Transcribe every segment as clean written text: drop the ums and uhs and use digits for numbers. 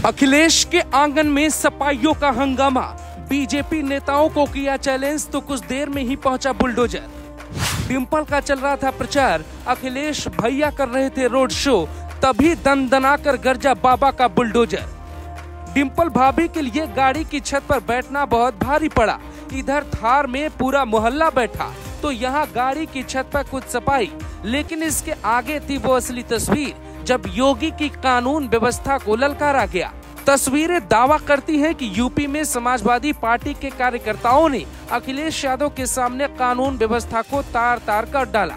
अखिलेश के आंगन में सपाइयों का हंगामा। बीजेपी नेताओं को किया चैलेंज तो कुछ देर में ही पहुंचा बुलडोजर। डिंपल का चल रहा था प्रचार, अखिलेश भैया कर रहे थे रोड शो, तभी दनदनाकर गरजा बाबा का बुलडोजर। डिंपल भाभी के लिए गाड़ी की छत पर बैठना बहुत भारी पड़ा। इधर थार में पूरा मोहल्ला बैठा तो यहाँ गाड़ी की छत पर कुछ सफाई, लेकिन इसके आगे थी वो असली तस्वीर जब योगी की कानून व्यवस्था को ललकारा गया। तस्वीरें दावा करती हैं कि यूपी में समाजवादी पार्टी के कार्यकर्ताओं ने अखिलेश यादव के सामने कानून व्यवस्था को तार तार कर डाला।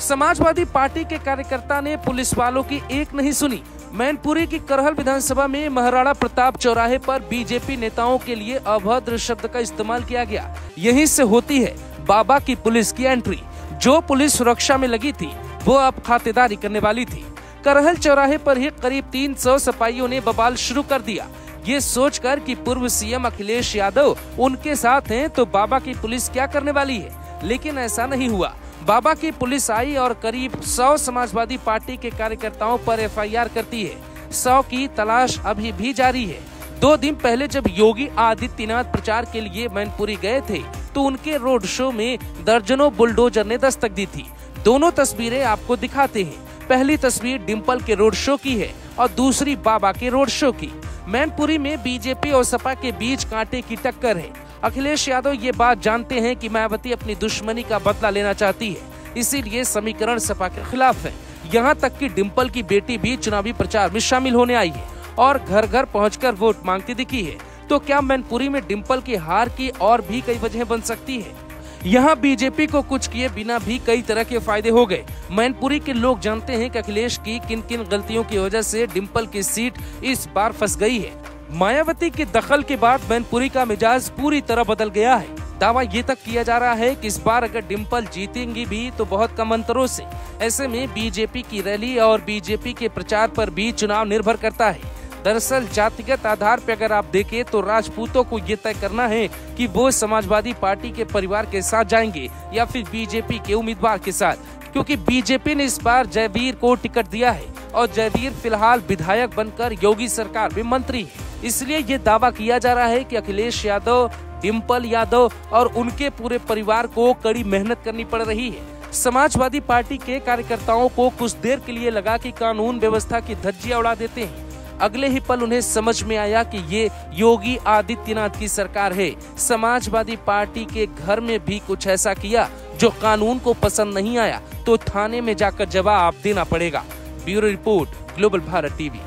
समाजवादी पार्टी के कार्यकर्ता ने पुलिस वालों की एक नहीं सुनी। मैनपुरी की करहल विधानसभा में महाराणा प्रताप चौराहे पर बीजेपी नेताओं के लिए अभद्र शब्द का इस्तेमाल किया गया। यहीं से होती है बाबा की पुलिस की एंट्री। जो पुलिस सुरक्षा में लगी थी वो अब खातेदारी करने वाली थी। करहल चौराहे पर ही करीब 300 सिपाहियों ने बवाल शुरू कर दिया, ये सोचकर कि पूर्व सीएम अखिलेश यादव उनके साथ हैं तो बाबा की पुलिस क्या करने वाली है। लेकिन ऐसा नहीं हुआ। बाबा की पुलिस आई और करीब 100 समाजवादी पार्टी के कार्यकर्ताओं पर एफआईआर करती है। 100 की तलाश अभी भी जारी है। 2 दिन पहले जब योगी आदित्यनाथ प्रचार के लिए मैनपुरी गए थे तो उनके रोड शो में दर्जनों बुलडोजर ने दस्तक दी थी। दोनों तस्वीरें आपको दिखाते हैं। पहली तस्वीर डिंपल के रोड शो की है और दूसरी बाबा के रोड शो की। मैनपुरी में बीजेपी और सपा के बीच कांटे की टक्कर है। अखिलेश यादव ये बात जानते हैं कि मायावती अपनी दुश्मनी का बदला लेना चाहती है, इसीलिए समीकरण सपा के खिलाफ है। यहाँ तक कि डिंपल की बेटी भी चुनावी प्रचार में शामिल होने आई है और घर घर पहुंचकर वोट मांगती दिखी है। तो क्या मैनपुरी में डिंपल की हार की और भी कई वजह बन सकती है? यहाँ बीजेपी को कुछ किए बिना भी कई तरह के फायदे हो गए। मैनपुरी के लोग जानते हैं कि अखिलेश की किन किन गलतियों की वजह से डिंपल की सीट इस बार फंस गई है। मायावती के दखल के बाद मैनपुरी का मिजाज पूरी तरह बदल गया है। दावा ये तक किया जा रहा है कि इस बार अगर डिंपल जीतेंगी भी तो बहुत कम अंतरों से। ऐसे में बीजेपी की रैली और बीजेपी के प्रचार पर भी चुनाव निर्भर करता है। दरअसल जातिगत आधार पर अगर आप देखें तो राजपूतों को ये तय करना है कि वो समाजवादी पार्टी के परिवार के साथ जाएंगे या फिर बीजेपी के उम्मीदवार के साथ, क्योंकि बीजेपी ने इस बार जयवीर को टिकट दिया है और जयवीर फिलहाल विधायक बनकर योगी सरकार में मंत्री है। इसलिए ये दावा किया जा रहा है कि अखिलेश यादव, डिंपल यादव और उनके पूरे परिवार को कड़ी मेहनत करनी पड़ रही है। समाजवादी पार्टी के कार्यकर्ताओं को कुछ देर के लिए लगा कि कानून व्यवस्था की धज्जियां उड़ा देते हैं। अगले ही पल उन्हें समझ में आया कि ये योगी आदित्यनाथ की सरकार है। समाजवादी पार्टी के घर में भी कुछ ऐसा किया जो कानून को पसंद नहीं आया तो थाने में जाकर जवाब देना पड़ेगा। Bureau report, global Bharat TV.